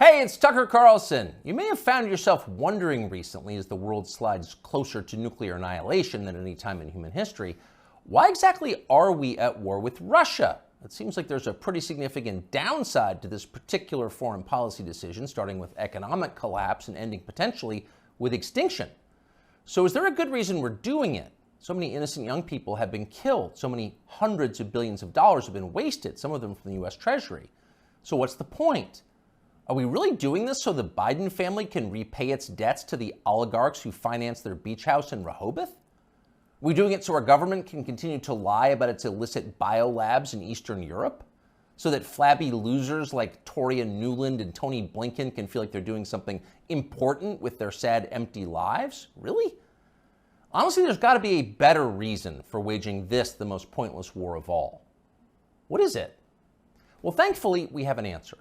Hey, it's Tucker Carlson. You may have found yourself wondering recently, as the world slides closer to nuclear annihilation than any time in human history, why exactly are we at war with Russia? It seems like there's a pretty significant downside to this particular foreign policy decision, starting with economic collapse and ending potentially with extinction. So is there a good reason we're doing it? So many innocent young people have been killed. So many hundreds of billions of dollars have been wasted, some of them from the U.S. Treasury. So what's the point? Are we really doing this so the Biden family can repay its debts to the oligarchs who financed their beach house in Rehoboth? Are we doing it so our government can continue to lie about its illicit biolabs in Eastern Europe? So that flabby losers like Toria Nuland and Tony Blinken can feel like they're doing something important with their sad, empty lives? Really? Honestly, there's got to be a better reason for waging this, the most pointless war of all. What is it? Well, thankfully, we have an answer.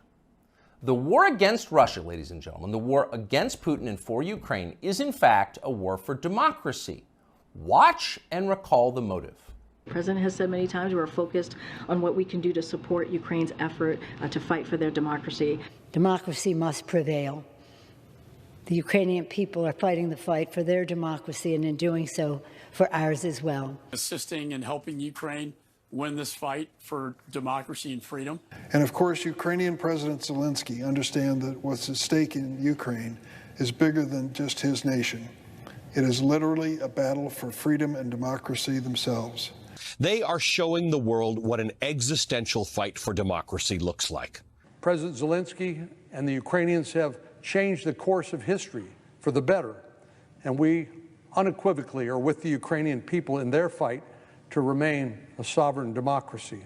The war against Russia, ladies and gentlemen, the war against Putin and for Ukraine is in fact a war for democracy. Watch and recall the motive. The President has said many times we're focused on what we can do to support Ukraine's effort to fight for their democracy. Democracy must prevail. The Ukrainian people are fighting the fight for their democracy and in doing so for ours as well. Assisting and helping Ukraine win this fight for democracy and freedom. And of course, Ukrainian President Zelensky understands that what's at stake in Ukraine is bigger than just his nation. It is literally a battle for freedom and democracy themselves. They are showing the world what an existential fight for democracy looks like. President Zelensky and the Ukrainians have changed the course of history for the better, and we unequivocally are with the Ukrainian people in their fight to remain a sovereign democracy.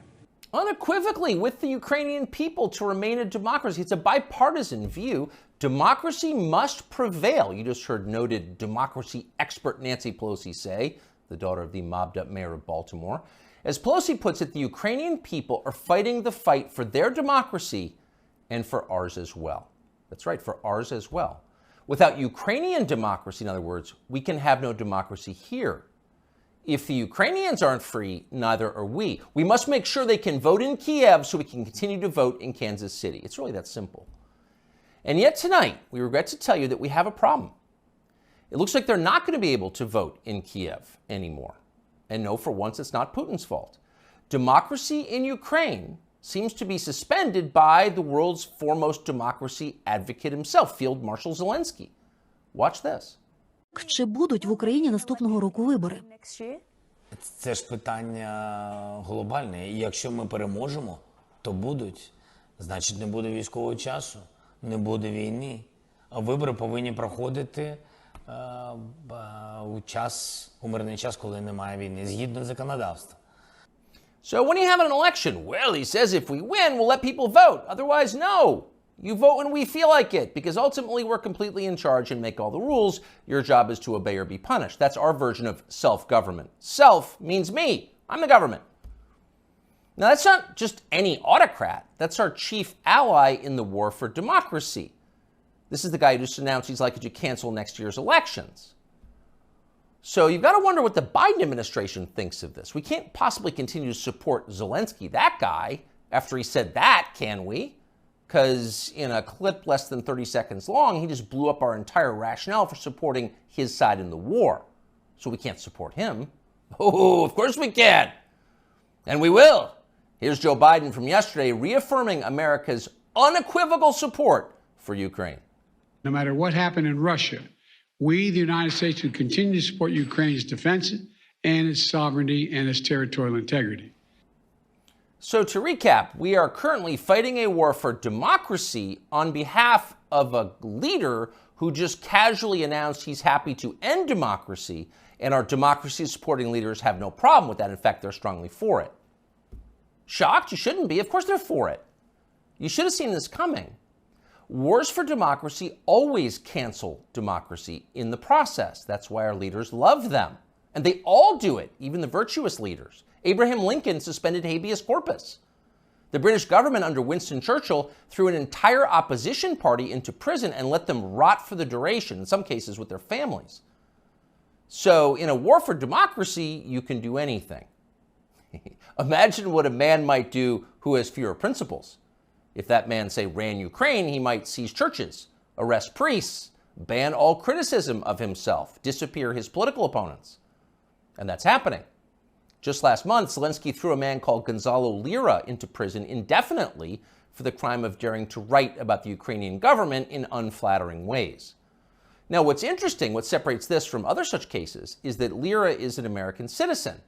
Unequivocally with the Ukrainian people to remain a democracy. It's a bipartisan view. Democracy must prevail. You just heard noted democracy expert Nancy Pelosi say, the daughter of the mobbed-up mayor of Baltimore. As Pelosi puts it, the Ukrainian people are fighting the fight for their democracy and for ours as well. That's right, for ours as well. Without Ukrainian democracy, in other words, we can have no democracy here. If the Ukrainians aren't free, neither are we. We must make sure they can vote in Kiev so we can continue to vote in Kansas City. It's really that simple. And yet tonight, we regret to tell you that we have a problem. It looks like they're not going to be able to vote in Kiev anymore. And no, for once, it's not Putin's fault. Democracy in Ukraine seems to be suspended by the world's foremost democracy advocate himself, Field Marshal Zelensky. Watch this. Чи будуть в Україні наступного року вибори? Це ж питання глобальне. І якщо ми переможемо, то будуть. Значить, не буде військового часу, не буде війни. А вибори повинні проходити у мирний час, коли немає війни, згідно законодавства. So when you have an election, well, he says if we win, we'll let people vote. Otherwise, no. You vote when we feel like it, because ultimately we're completely in charge and make all the rules. Your job is to obey or be punished. That's our version of self-government. Self means me. I'm the government. Now, that's not just any autocrat. That's our chief ally in the war for democracy. This is the guy who just announced he's likely to cancel next year's elections. So you've got to wonder what the Biden administration thinks of this. We can't possibly continue to support Zelensky, that guy, after he said that, can we? Because in a clip less than 30 seconds long, he just blew up our entire rationale for supporting his side in the war. So we can't support him. Oh, of course we can. And we will. Here's Joe Biden from yesterday reaffirming America's unequivocal support for Ukraine. No matter what happened in Russia, we, the United States, will continue to support Ukraine's defense and its sovereignty and its territorial integrity. So to recap, we are currently fighting a war for democracy on behalf of a leader who just casually announced he's happy to end democracy, and our democracy-supporting leaders have no problem with that. In fact, they're strongly for it. Shocked? You shouldn't be. Of course they're for it. You should have seen this coming. Wars for democracy always cancel democracy in the process. That's why our leaders love them. And they all do it, even the virtuous leaders. Abraham Lincoln suspended habeas corpus. The British government under Winston Churchill threw an entire opposition party into prison and let them rot for the duration, in some cases with their families. So in a war for democracy, you can do anything. Imagine what a man might do who has fewer principles. If that man, say, ran Ukraine, he might seize churches, arrest priests, ban all criticism of himself, disappear his political opponents. And that's happening. Just last month, Zelensky threw a man called Gonzalo Lira into prison indefinitely for the crime of daring to write about the Ukrainian government in unflattering ways. Now, what's interesting, what separates this from other such cases, is that Lira is an American citizen.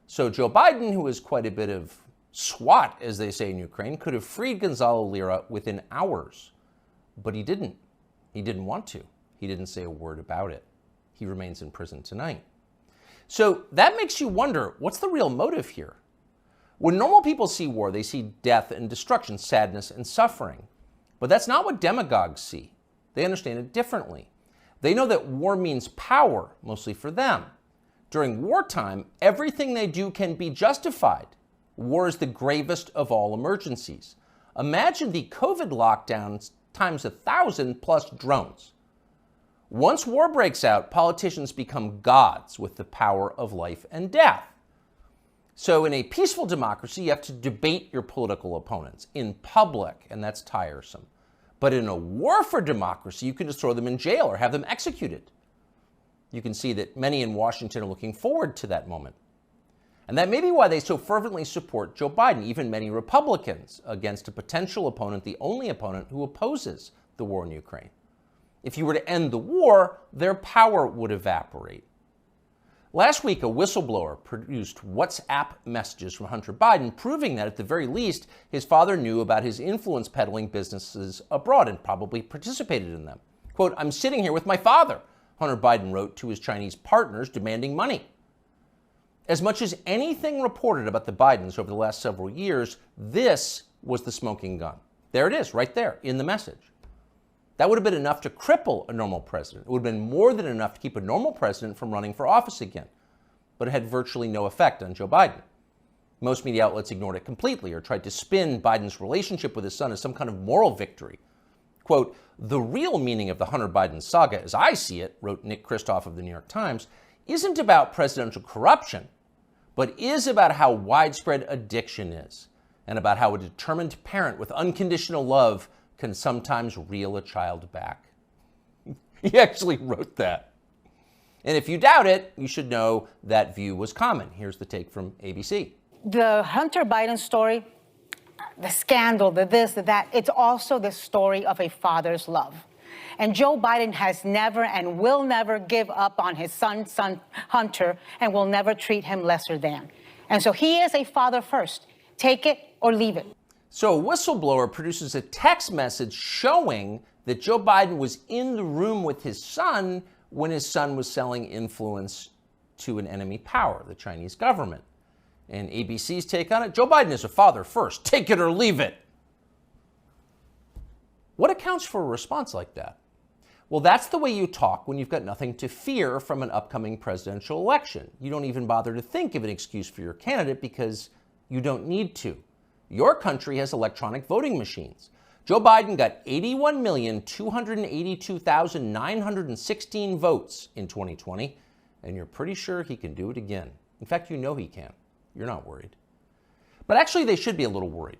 So Joe Biden, who is quite a bit of SWAT, as they say in Ukraine, could have freed Gonzalo Lira within hours. But he didn't. He didn't want to. He didn't say a word about it. He remains in prison tonight. So that makes you wonder, what's the real motive here? When normal people see war, they see death and destruction, sadness and suffering. But that's not what demagogues see. They understand it differently. They know that war means power, mostly for them. During wartime, everything they do can be justified. War is the gravest of all emergencies. Imagine the COVID lockdowns times 1,000 plus drones. Once war breaks out, politicians become gods with the power of life and death. So in a peaceful democracy, you have to debate your political opponents in public, and that's tiresome. But in a war for democracy, you can just throw them in jail or have them executed. You can see that many in Washington are looking forward to that moment. And that may be why they so fervently support Joe Biden, even many Republicans, against a potential opponent, the only opponent who opposes the war in Ukraine. If you were to end the war, their power would evaporate. Last week, a whistleblower produced WhatsApp messages from Hunter Biden, proving that at the very least, his father knew about his influence peddling businesses abroad and probably participated in them. Quote, "I'm sitting here with my father," Hunter Biden wrote to his Chinese partners demanding money. As much as anything reported about the Bidens over the last several years, this was the smoking gun. There it is, right there, in the message. That would have been enough to cripple a normal president. It would have been more than enough to keep a normal president from running for office again. But it had virtually no effect on Joe Biden. Most media outlets ignored it completely or tried to spin Biden's relationship with his son as some kind of moral victory. Quote, "The real meaning of the Hunter Biden saga, as I see it," wrote Nick Kristof of the New York Times, "isn't about presidential corruption, but is about how widespread addiction is, and about how a determined parent with unconditional love can sometimes reel a child back." He actually wrote that. And if you doubt it, you should know that view was common. Here's the take from ABC. The Hunter Biden story, the scandal, the this, the that, it's also the story of a father's love. And Joe Biden has never and will never give up on his son Hunter, and will never treat him lesser than. And so he is a father first. Take it or leave it. So a whistleblower produces a text message showing that Joe Biden was in the room with his son when his son was selling influence to an enemy power, the Chinese government. And ABC's take on it, Joe Biden is a father first. Take it or leave it. What accounts for a response like that? Well, that's the way you talk when you've got nothing to fear from an upcoming presidential election. You don't even bother to think of an excuse for your candidate because you don't need to. Your country has electronic voting machines. Joe Biden got 81,282,916 votes in 2020, and you're pretty sure he can do it again. In fact, you know he can. You're not worried. But actually, they should be a little worried.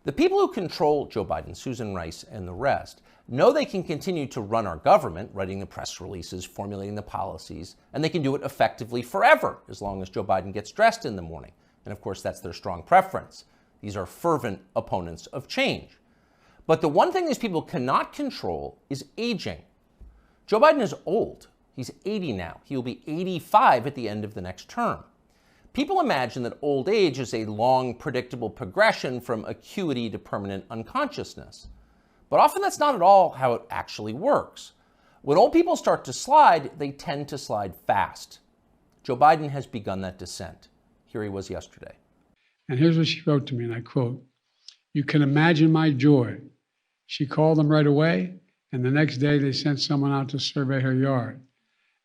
The people who control Joe Biden, Susan Rice and the rest, know they can continue to run our government, writing the press releases, formulating the policies, and they can do it effectively forever, as long as Joe Biden gets dressed in the morning. And of course, that's their strong preference. These are fervent opponents of change. But the one thing these people cannot control is aging. Joe Biden is old. He's 80 now. He'll be 85 at the end of the next term. People imagine that old age is a long, predictable progression from acuity to permanent unconsciousness. But often that's not at all how it actually works. When old people start to slide, they tend to slide fast. Joe Biden has begun that descent. Here he was yesterday. And here's what she wrote to me, and I quote, "You can imagine my joy. She called them right away, and the next day they sent someone out to survey her yard.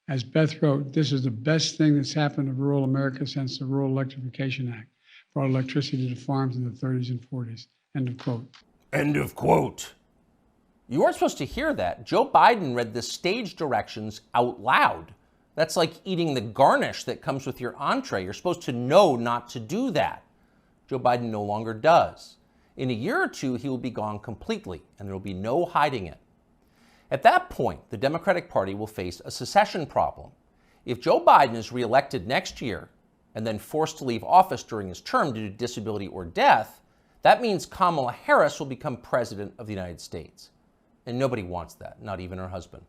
As Beth wrote, this is the best thing that's happened to rural America since the Rural Electrification Act brought electricity to farms in the 30s and 40s. End of quote." End of quote. You weren't supposed to hear that. Joe Biden read the stage directions out loud. That's like eating the garnish that comes with your entree. You're supposed to know not to do that. Joe Biden no longer does. In a year or two, he will be gone completely, and there will be no hiding it. At that point, the Democratic Party will face a secession problem. If Joe Biden is reelected next year and then forced to leave office during his term due to disability or death, that means Kamala Harris will become president of the United States. And nobody wants that, not even her husband.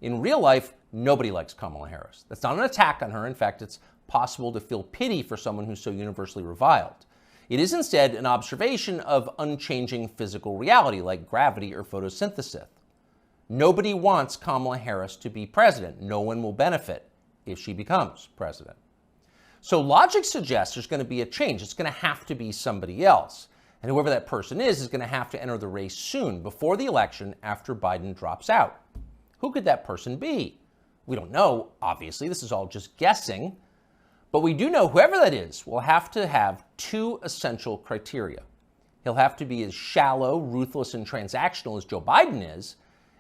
In real life, nobody likes Kamala Harris. That's not an attack on her. In fact, it's possible to feel pity for someone who's so universally reviled. It is instead an observation of unchanging physical reality like gravity or photosynthesis. Nobody wants Kamala Harris to be president. No one will benefit if she becomes president. So logic suggests there's going to be a change. It's going to have to be somebody else. And whoever that person is going to have to enter the race soon, before the election, after Biden drops out. Who could that person be? We don't know, obviously. This is all just guessing. But we do know whoever that is will have to have two essential criteria. He'll have to be as shallow, ruthless, and transactional as Joe Biden is,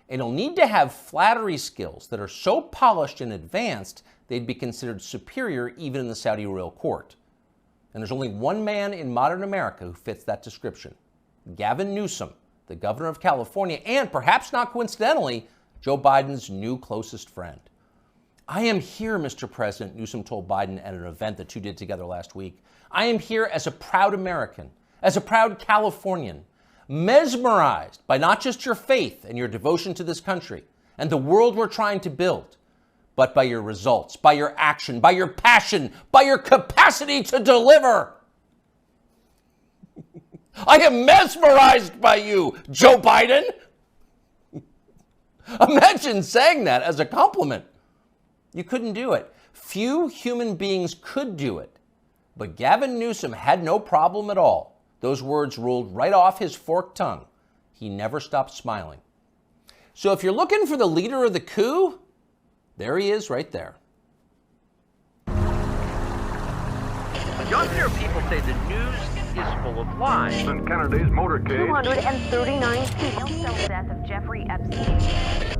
and he'll need to have flattery skills that are so polished and advanced they'd be considered superior even in the Saudi royal court. And there's only one man in modern America who fits that description: Gavin Newsom, the governor of California, and perhaps not coincidentally, Joe Biden's new closest friend. "I am here, Mr. President," Newsom told Biden at an event the two did together last week. "I am here as a proud American, as a proud Californian, mesmerized by not just your faith and your devotion to this country and the world we're trying to build, but by your results, by your action, by your passion, by your capacity to deliver. I am mesmerized by you, Joe Biden." Imagine saying that as a compliment. You couldn't do it. Few human beings could do it. But Gavin Newsom had no problem at all. Those words rolled right off his forked tongue. He never stopped smiling. So if you're looking for the leader of the coup, there he is right there. Younger people say the news is full of lies. In Kennedy's motorcade. 239 people. The death of Jeffrey Epstein.